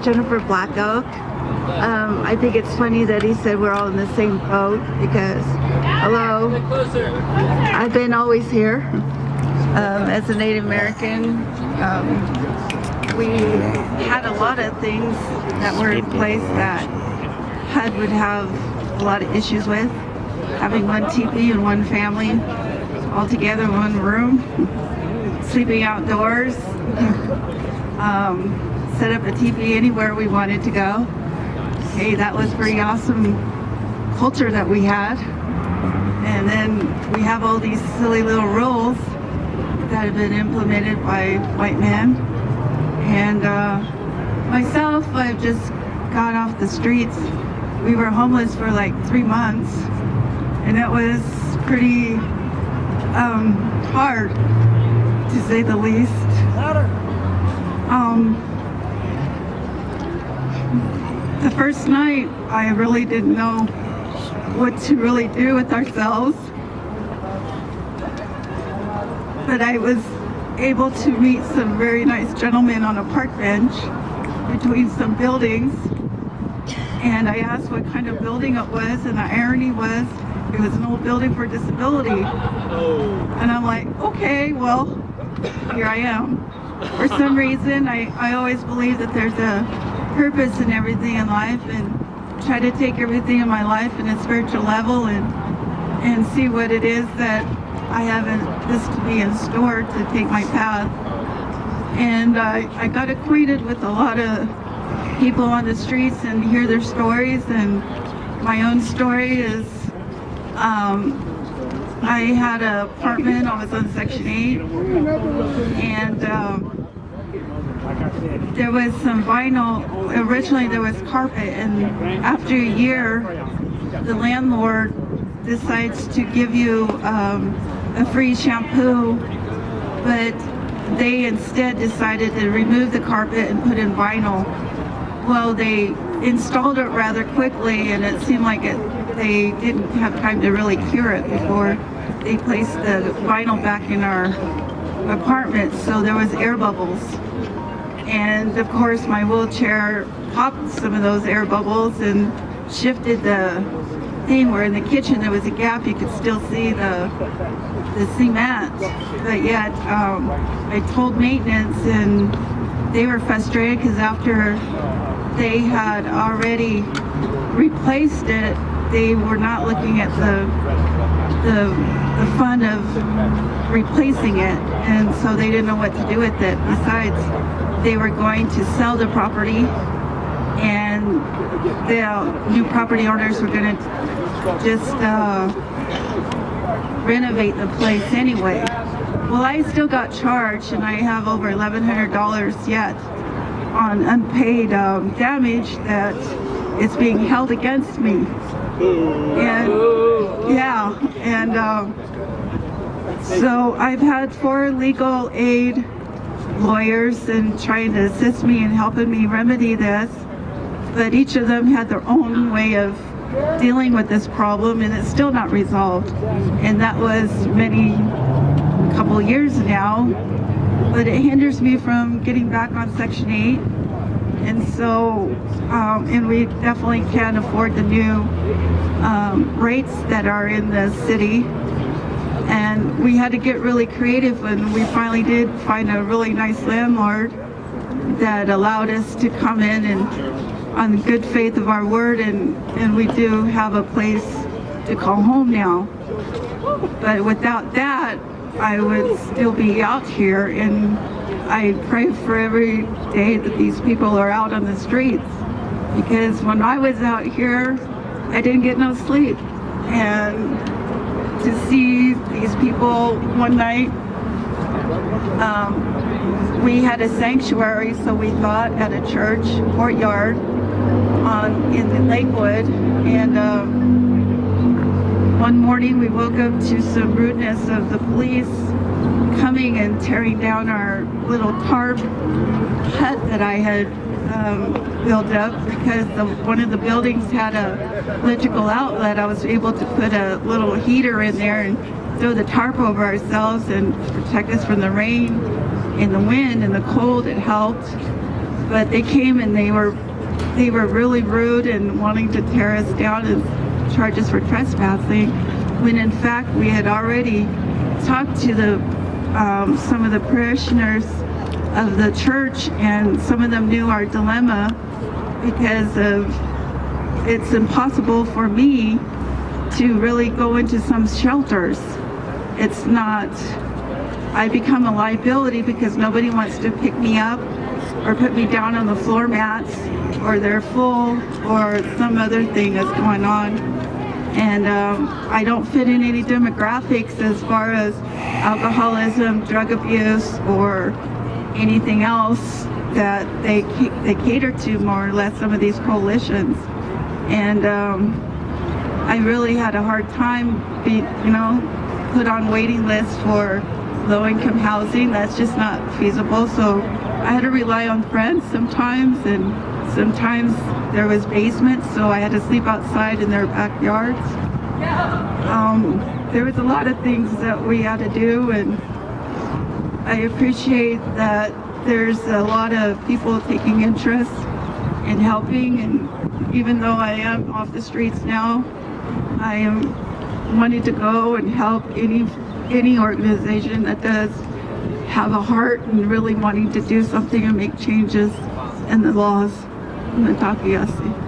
Jennifer BlackOak. I think it's funny that he said we're all in the same boat because, hello, I've been always here as a Native American. We had a lot of things that were in place that HUD would have a lot of issues with. Having one teepee and one family all together in one room, sleeping outdoors, set up a teepee anywhere we wanted to go. Hey, that was pretty awesome culture that we had. And then we have all these silly little rules that have been implemented by white men. And myself, I've just got off the streets. We were homeless for like 3 months, and it was pretty hard, to say the least. The first night, I really didn't know what to really do with ourselves, but I was able to meet some very nice gentlemen on a park bench between some buildings, and I asked what kind of building it was, and the irony was it was an old building for disability. And I'm like, okay, well, here I am. For some reason, I always believe that there's a purpose in everything in life, and try to take everything in my life in a spiritual level and see what it is that I have this to be in store to take my path. And I got acquainted with a lot of people on the streets and hear their stories, and my own story is I had an apartment. I was on Section 8, and there was some vinyl. Originally there was carpet, and after a year the landlord decides to give you a free shampoo, but they instead decided to remove the carpet and put in vinyl. Well, they installed it rather quickly, and it seemed like they didn't have time to really cure it before they placed the vinyl back in our apartment, so there was air bubbles. And of course my wheelchair popped some of those air bubbles and shifted the thing where in the kitchen there was a gap. You could still see the cement, but yet I told maintenance, and they were frustrated because after they had already replaced it, they were not looking at the fun of replacing it, and so they didn't know what to do with it. Besides, they were going to sell the property, and the new property owners were going to just renovate the place anyway. Well, I still got charged, and I have over $1,100 yet on unpaid damage that is being held against me. And yeah, and so I've had 4 legal aid lawyers and trying to assist me and helping me remedy this, but each of them had their own way of dealing with this problem, and it's still not resolved. And that was a couple years now, but it hinders me from getting back on Section 8. And so, and we definitely can't afford the new rates that are in the city. And we had to get really creative when we finally did find a really nice landlord that allowed us to come in and on the good faith of our word, and we do have a place to call home now. But without that, I would still be out here, and I pray for every day that these people are out on the streets, because when I was out here, I didn't get no sleep. And to see these people one night, we had a sanctuary, so we thought, at a church courtyard in Lakewood, and one morning we woke up to some rudeness of the police coming and tearing down our little tarp hut that I had built up, because one of the buildings had a electrical outlet. I was able to put a little heater in there and throw the tarp over ourselves and protect us from the rain and the wind and the cold. It helped. but they came and they were really rude and wanting to tear us down and charge us for trespassing, when in fact we had already talked to some of the parishioners of the church, and some of them knew our dilemma because it's impossible for me to really go into some shelters. It's not, I become a liability because nobody wants to pick me up or put me down on the floor mats, or they're full, or some other thing that's going on. And I don't fit in any demographics as far as alcoholism, drug abuse, or anything else that they cater to, more or less, some of these coalitions. And I really had a hard time put on waiting lists for low-income housing. That's just not feasible. So I had to rely on friends sometimes, and sometimes there was basements, so I had to sleep outside in their backyards. There was a lot of things that we had to do, and I appreciate that there's a lot of people taking interest in helping, and even though I am off the streets now, I am wanting to go and help any organization that does have a heart and really wanting to do something and make changes in the laws in the Takiasi.